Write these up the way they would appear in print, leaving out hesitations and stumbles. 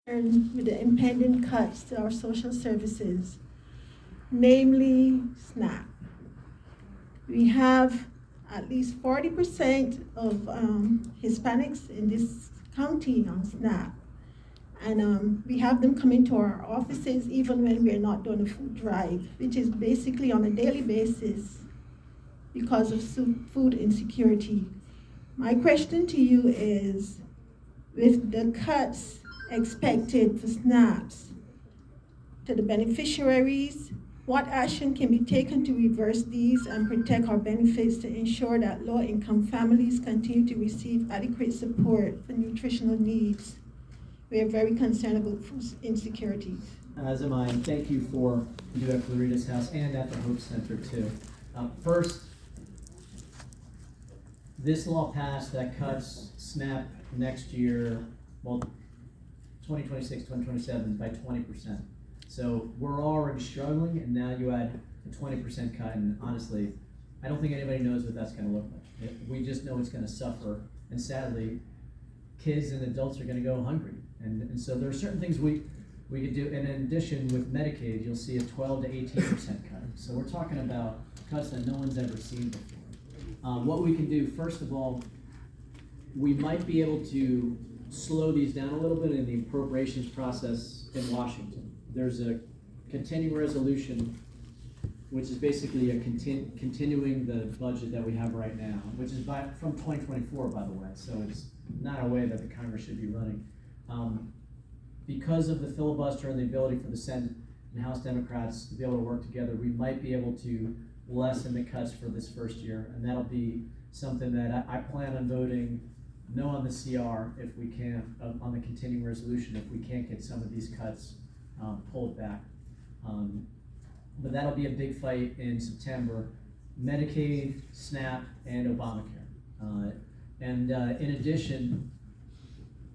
And with the impending cuts to our social services, namely SNAP. We have at least 40% of Hispanics in this county on SNAP. And we have them come into our offices even when we're not doing a food drive, which is basically on a daily basis because of food insecurity. My question to you is, with the cuts expected for SNAPs to the beneficiaries, what action can be taken to reverse these and protect our benefits to ensure that low-income families continue to receive adequate support for nutritional needs? We are very concerned about food insecurity. As am I, and thank you for doing it for the Rita's House and at the Hope Center too. First, this law passed that cuts SNAP next year, well, 2026, 2027 by 20%. So we're already struggling, and now you add a 20% cut, and honestly, I don't think anybody knows what that's going to look like. We just know it's going to suffer, and sadly, kids and adults are going to go hungry. And so there are certain things we could do, and in addition, with Medicaid, you'll see a 12 to 18% cut. So we're talking about cuts that no one's ever seen before. What we can do, first of all, we might be able to slow these down a little bit in the appropriations process in Washington. There's a continuing resolution, which is basically a continuing the budget that we have right now, which is from 2024, by the way, so it's not a way that the Congress should be running. Because of the filibuster and the ability for the Senate and House Democrats to be able to work together, we might be able to lessen the cuts for this first year, and that'll be something that I plan on voting no on the CR if we can't, on the continuing resolution if we can't get some of these cuts pulled back. But that'll be a big fight in September. Medicaid, SNAP, and Obamacare. In addition,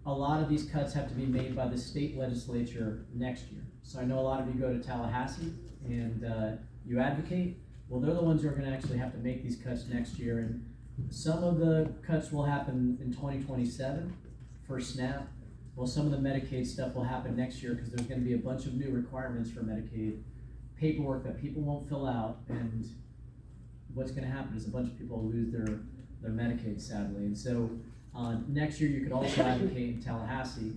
a lot of these cuts have to be made by the state legislature next year. So I know a lot of you go to Tallahassee and you advocate. Well, they're the ones who are going to actually have to make these cuts next year. And some of the cuts will happen in 2027 for SNAP. Well, some of the Medicaid stuff will happen next year because there's going to be a bunch of new requirements for Medicaid, paperwork that people won't fill out, and what's going to happen is a bunch of people will lose their Medicaid, sadly. And so next year you could also advocate in Tallahassee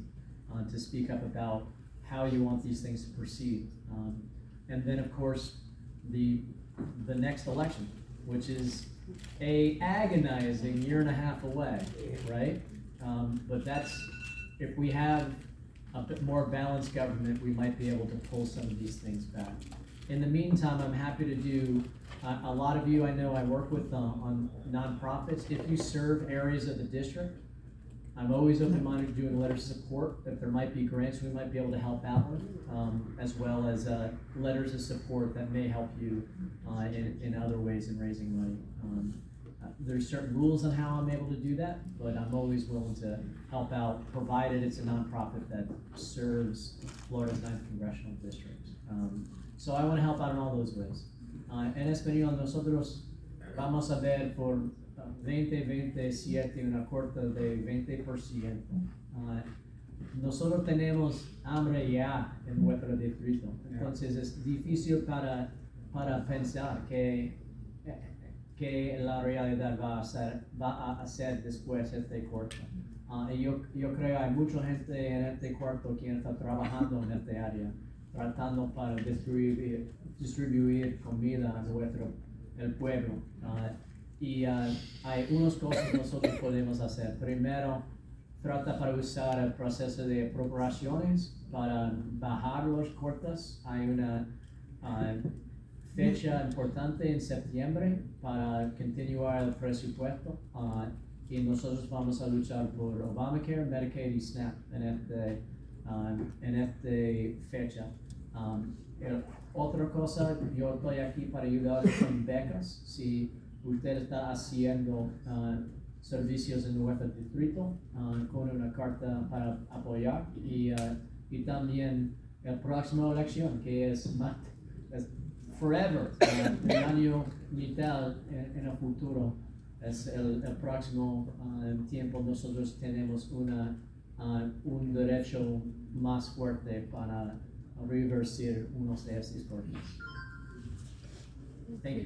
to speak up about how you want these things to proceed. And then, of course, the next election, which is a agonizing year and a half away, right? But that's, if we have a bit more balanced government, we might be able to pull some of these things back. In the meantime, I'm happy to do, a lot of you I know I work with on nonprofits. If you serve areas of the district, I'm always open-minded to doing letters of support. If there might be grants we might be able to help out with, as well as letters of support that may help you in other ways in raising money. There's certain rules on how I'm able to do that, but I'm always willing to help out, provided it's a nonprofit that serves Florida's 9th Congressional District. So I want to help out in all those ways. En español, nosotros vamos a ver por 2027 una corta de 20%. Nosotros tenemos hambre ya en nuestro distrito, entonces es difícil para pensar que la realidad va a ser después de este corte. Y yo creo que hay mucha gente en este cuarto que está trabajando en este área, tratando para distribuir comida a el pueblo. Y hay unas cosas que nosotros podemos hacer. Primero, trata para usar el proceso de apropiaciones para bajar los cortes. Hay una fecha importante en septiembre para continuar el presupuesto. Y nosotros vamos a luchar por Obamacare, Medicaid y SNAP en esta fecha. Otra cosa, yo estoy aquí para ayudar con becas. Si usted está haciendo servicios en nuestro distrito, con una carta para apoyar, y también la próxima elección, que es forever, un año mitad en el futuro, es el próximo tiempo. Nosotros tenemos una un derecho más fuerte para revertir unos de estos problemas. Thank you.